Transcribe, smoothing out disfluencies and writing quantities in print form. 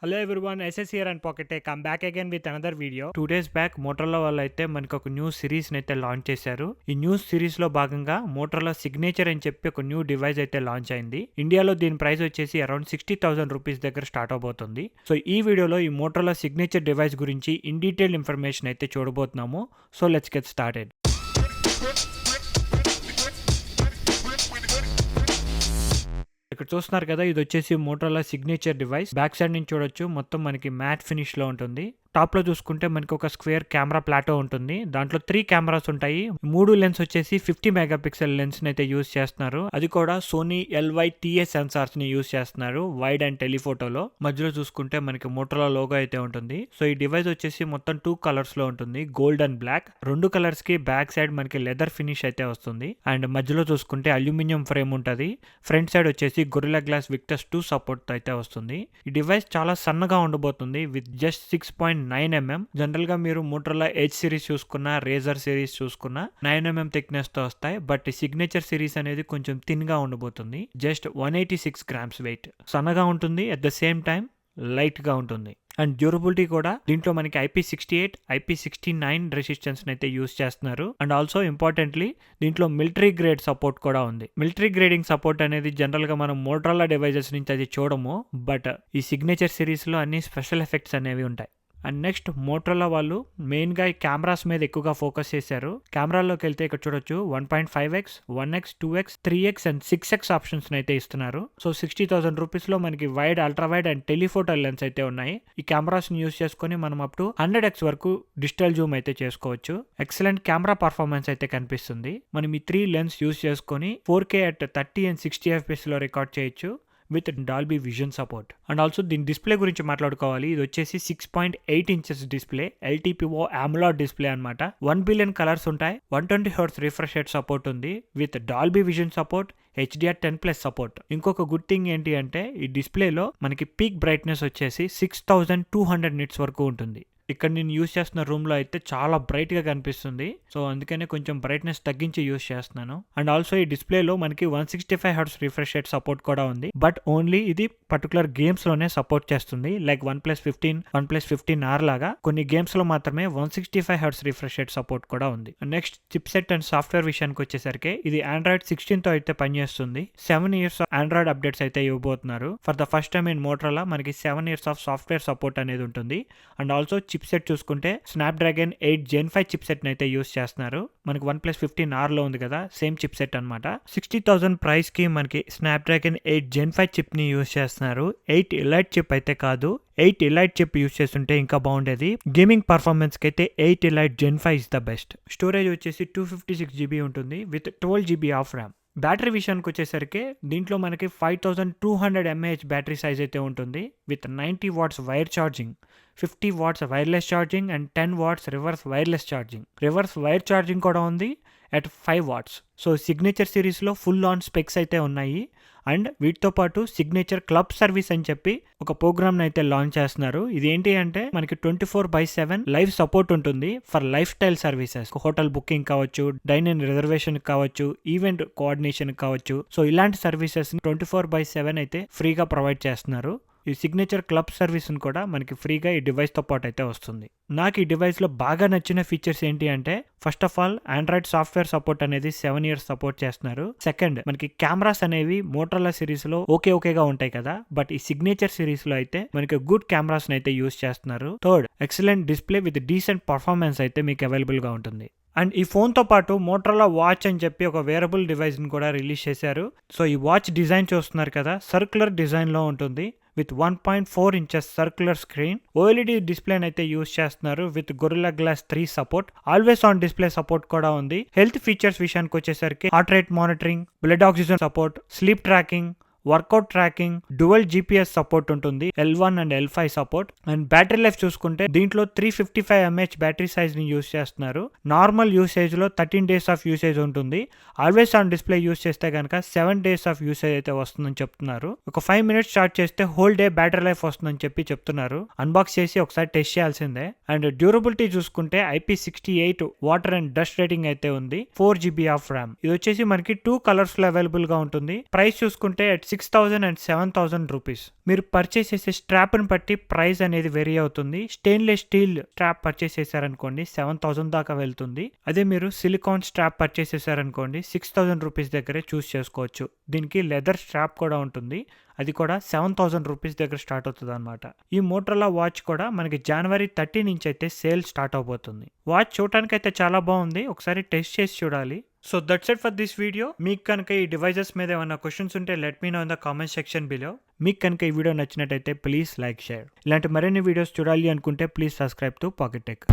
Hello everyone, SS here and Pocket Tech. I'm back again with another video. 2 days back Motorola వాళ్ళు అయితే మనకి ఒక new series అయితే launch చేశారు. ఈ న్యూ సిరీస్ లో భాగంగా Motorola సిగ్నేచర్ అని చెప్పి ఒక న్యూ డివైస్ అయితే లాంచ్ అయింది. ఇండియాలో దీని ప్రైస్ వచ్చేసి అరౌండ్ 60,000 రూపీస్ దగ్గర స్టార్ట్ అవబోతుంది. సో ఈ వీడియోలో ఈ Motorola సిగ్నేచర్ డివైస్ గురించి ఇన్ డీటెయిల్ ఇన్ఫర్మేషన్ అయితే చూడబోతున్నాము. So let's get started. ఇక్కడ చూస్తున్నారు కదా, ఇది వచ్చేసి Motorola signature device. Back side నుంచి చూడొచ్చు, మొత్తం మనకి మ్యాట్ ఫినిష్ లో ఉంటుంది. టాప్ లో చూసుకుంటే మనకి ఒక స్క్వేర్ కెమెరా ప్లాటో ఉంటుంది. దాంట్లో 3 కెమెరాస్ ఉంటాయి. 3 లెన్స్ వచ్చేసి 50 మెగాపిక్సెల్ లెన్స్ అయితే యూజ్ చేస్తున్నారు. అది కూడా సోనీ LYTA సెన్సార్స్ ని యూజ్ చేస్తున్నారు వైడ్ అండ్ టెలిఫోటోలో. మధ్యలో చూసుకుంటే మనకి మోటరోలా లోగో అయితే ఉంటుంది. సో ఈ డివైస్ వచ్చేసి మొత్తం 2 కలర్స్ లో ఉంటుంది, గోల్డ్ అండ్ బ్లాక్. 2 కలర్స్ కి బ్యాక్ సైడ్ మనకి లెదర్ ఫినిష్ అయితే వస్తుంది. అండ్ మధ్యలో చూసుకుంటే అల్యూమినియం ఫ్రేమ్ ఉంటుంది. ఫ్రంట్ సైడ్ వచ్చేసి గొరిల్లా గ్లాస్ విక్టస్ 2 సపోర్ట్ అయితే వస్తుంది. ఈ డివైస్ చాలా సన్నగా ఉండబోతుంది విత్ జస్ట్ 6.9mm. జనరల్ గా మీరు మోటరోలా ఎడ్జ్ సిరీస్ చూసుకున్నా, రేజర్ సిరీస్ చూసుకున్నా 9mm థిక్నెస్ తో వస్తాయి. బట్ సిగ్నేచర్ సిరీస్ అనేది కొంచెం థిన్ గా ఉండబోతుంది. Just 186 grams weight. సన్నగా ఉంటుంది, at the same time light గా ఉంటుంది. అండ్ డ్యూరబిలిటీ కూడా దీంట్లో మనకి IP68, IP69 రెసిస్టెన్స్ అయితే యూస్ చేస్తున్నారు. అండ్ ఆల్సో ఇంపార్టెంట్లీ దీంట్లో మిలిటరీ గ్రేడ్ సపోర్ట్ కూడా ఉంది. మిలిటరీ గ్రేడింగ్ సపోర్ట్ అనేది జనరల్ గా మనం మోటరోలా డివైజెస్ నుంచి అది చూడము. బట్ ఈ సిగ్నేచర్ సిరీస్ లో అన్ని స్పెషల్ ఎఫెక్ట్స్ అనేవి ఉంటాయి. అండ్ నెక్స్ట్ మోటరోలా వాళ్ళు మెయిన్గా ఈ కెమెరాస్ మీద ఎక్కువగా ఫోకస్ చేశారు. కెమెరాల్లోకి వెళ్తే ఇక్కడ చూడొచ్చు 1.5x, 1x, 2x, 3x and 6x options అయితే ఇస్తున్నారు. సో 60,000 రూపీస్లో మనకి wide, ultra wide and telephoto lens అయితే ఉన్నాయి. ఈ కెమెరాస్ని యూస్ చేసుకొని మనం అప్ టు 100x వరకు డిజిటల్ జూమ్ అయితే చేసుకోవచ్చు. ఎక్సలెంట్ కెమెరా పర్ఫార్మెన్స్ అయితే కనిపిస్తుంది. మనం ఈ 3 లెన్స్ యూస్ చేసుకొని 4K at 30 and 60 fps record చేయొచ్చు with Dolby vision support. And also దీని డిస్ప్లే గురించి మాట్లాడుకోవాలి. ఇది వచ్చేసి 6.8 inches display, LTPO AMOLED display అనమాట. 1 billion కలర్స్ ఉంటాయి. 120 Hz రిఫ్రెష్ రేట్ సపోర్ట్ ఉంది with Dolby vision support, HDR10+ support. ఇంకొక గుడ్ థింగ్ ఏంటి అంటే ఈ డిస్ప్లేలో మనకి పీక్ బ్రైట్నెస్ వచ్చేసి 6200 nits వరకు ఉంటుంది. ఇక్కడ నేను యూస్ చేస్తున్న రూమ్లో అయితే చాలా బ్రైట్గా కనిపిస్తుంది. సో అందుకనే కొంచెం బ్రైట్నెస్ తగ్గించి యూస్ చేస్తున్నాను. అండ్ ఆల్సో ఈ డిస్ప్లేలో మనకి 165 Hz రిఫ్రెష్ రేట్ సపోర్ట్ కూడా ఉంది. బట్ ఓన్లీ ఇది పర్టికులర్ గేమ్స్లోనే సపోర్ట్ చేస్తుంది. లైక్ OnePlus 15, OnePlus 15R లాగా కొన్ని గేమ్స్లో మాత్రమే 165 Hz రిఫ్రెష్ రేట్ సపోర్ట్ కూడా ఉంది. Next chip set and software విషయానికి వచ్చేసరికి ఇది Android 16తో అయితే పనిచేస్తుంది. 7 years ఆండ్రాయిడ్ అప్డేట్స్ అయితే ఇవ్వబోతున్నారు. For the first time in Motorola మనకి 7 years ఆఫ్ సాఫ్ట్వేర్ సపోర్ట్ అనేది ఉంటుంది. అండ్ ఆల్సో చిప్ సెట్ చూసుకుంటే స్నాప్డ్రాగన్ 8 Gen 5 చిప్ సెట్ అయితే యూస్ చేస్తున్నారు. మనకి OnePlus 15R లో ఉంది కదా, సేమ్ చిప్ సెట్ అనమాట. 60,000 ప్రైస్ కి మనకి స్నాప్డ్రాగన్ 8 Gen 5 చిప్ ని యూస్ చేస్తున్నారు. 8 Elite చిప్ అయితే కాదు, 8 Elite చిప్ యూస్ చేస్తుంటే ఇంకా బాగుండేది. గేమింగ్ పర్ఫార్మెన్స్ కి అయితే 8 Elite Gen 5 is the best. Storage వచ్చేసి 256GB ఉంటుంది with 12GB of RAM. Battery విషయానికి వచ్చేసరికి దీంట్లో మనకి 5200 mAh బ్యాటరీ సైజ్ అయితే ఉంటుంది with 90 watts wire charging, 50 watts wireless charging and 10 watts reverse wireless charging. Reverse wire charging కూడా ఉంది అట్ 5 watts. సో సిగ్నేచర్ సిరీస్లో ఫుల్ ఆన్ స్పెక్స్ అయితే ఉన్నాయి. అండ్ వీటితో పాటు సిగ్నేచర్ క్లబ్ సర్వీస్ అని చెప్పి ఒక ప్రోగ్రామ్ అయితే లాంచ్ చేస్తున్నారు. ఇది ఏంటి అంటే మనకి 24/7 లైవ్ సపోర్ట్ ఉంటుంది for life style services. Hotel booking కావచ్చు, డైన్ ఇన్ రిజర్వేషన్ కావచ్చు, ఈవెంట్ కోఆర్డినేషన్ కావచ్చు. సో ఇలాంటి సర్వీసెస్ 24/7 అయితే ఫ్రీగా ప్రొవైడ్ చేస్తున్నారు. ఈ సిగ్నేచర్ క్లబ్ సర్వీస్ కూడా మనకి ఫ్రీగా ఈ డివైస్ తో పాటు అయితే వస్తుంది. నాకు ఈ డివైస్ లో బాగా నచ్చిన ఫీచర్స్ ఏంటి అంటే, first of all Android software support అనేది 7 years సపోర్ట్ చేస్తున్నారు. సెకండ్, మనకి కెమెరాస్ అనేవి మోటరోలా సిరీస్ లో ఓకేగా ఉంటాయి కదా, బట్ ఈ సిగ్నేచర్ సిరీస్ లో అయితే మనకి గుడ్ కెమెరాస్ అయితే యూస్ చేస్తున్నారు. Third, excellent display with decent performance అయితే మీకు అవైలబుల్ గా ఉంటుంది. అండ్ ఈ ఫోన్తో పాటు మోటరోలా వాచ్ అని చెప్పి ఒక వేరబుల్ డివైస్ని కూడా రిలీజ్ చేశారు. సో ఈ వాచ్ డిజైన్ చూస్తున్నారు కదా, సర్క్యులర్ డిజైన్లో ఉంటుంది with 1.4 inches circular screen. OLED display అయితే యూస్ చేస్తున్నారు with Gorilla glass 3 support. Always on display support కూడా ఉంది. హెల్త్ ఫీచర్స్ విషయానికి వచ్చేసరికి heart rate monitoring, blood oxygen support, sleep tracking, workout tracking, dual GPS support ఉంటుంది, L1 and L5 support. And battery life చూసుకుంటే దీంట్లో 355 mAh battery size ని use చేస్తున్నారు. Normal usage లో 13 days ఆఫ్ యూసేజ్ ఉంటుంది. Always on display use చేస్తే కనుక 7 days of usage అయితే వస్తుందని చెప్తున్నారు. ఒక 5 minutes చార్జ్ చేస్తే హోల్ డే బ్యాటరీ లైఫ్ వస్తుందని చెప్తున్నారు. అన్బాక్స్ చేసి ఒకసారి టెస్ట్ చేయాల్సిందే. అండ్ డ్యూరబిలిటీ చూసుకుంటే IP68 water and dust rating అయితే ఉంది. 4GB of RAM. ఇది వచ్చేసి మనకి 2 కలర్స్ లో అవైలబుల్ గా ఉంటుంది. ప్రైస్ చూసుకుంటే at 6000 అండ్ 7000 రూపీస్. మీరు పర్చేస్ చేసే స్ట్రాప్ని బట్టి ప్రైస్ అనేది వేరీ అవుతుంది. స్టెయిన్లెస్ స్టీల్ స్ట్రాప్ పర్చేస్ చేశారనుకోండి 7000 దాకా వెళ్తుంది. అదే మీరు సిలికాన్ స్ట్రాప్ పర్చేస్ చేశారనుకోండి 6000 రూపీస్ దగ్గరే చూస్ చేసుకోవచ్చు. దీనికి లెదర్ స్ట్రాప్ కూడా ఉంటుంది. అది కూడా 7000 రూపీస్ దగ్గర స్టార్ట్ అవుతుంది అనమాట. ఈ మోటరోలా వాచ్ కూడా మనకి జనవరి 30 నుంచి అయితే సేల్ స్టార్ట్ అవబోతుంది. వాచ్ చూడటానికి అయితే చాలా బాగుంది. ఒకసారి టెస్ట్ చేసి చూడాలి. So that's it for this video. మీకు కనుక ఈ డివైజెస్ మీద ఏమైనా క్వశ్చన్స్ ఉంటే let me know in the comment section below. మీకు కనుక ఈ వీడియో నచ్చినట్టయితే ప్లీజ్ లైక్ షేర్. ఇలాంటి మరిన్ని వీడియోస్ చూడాలి అనుకుంటే please subscribe to pocket tech.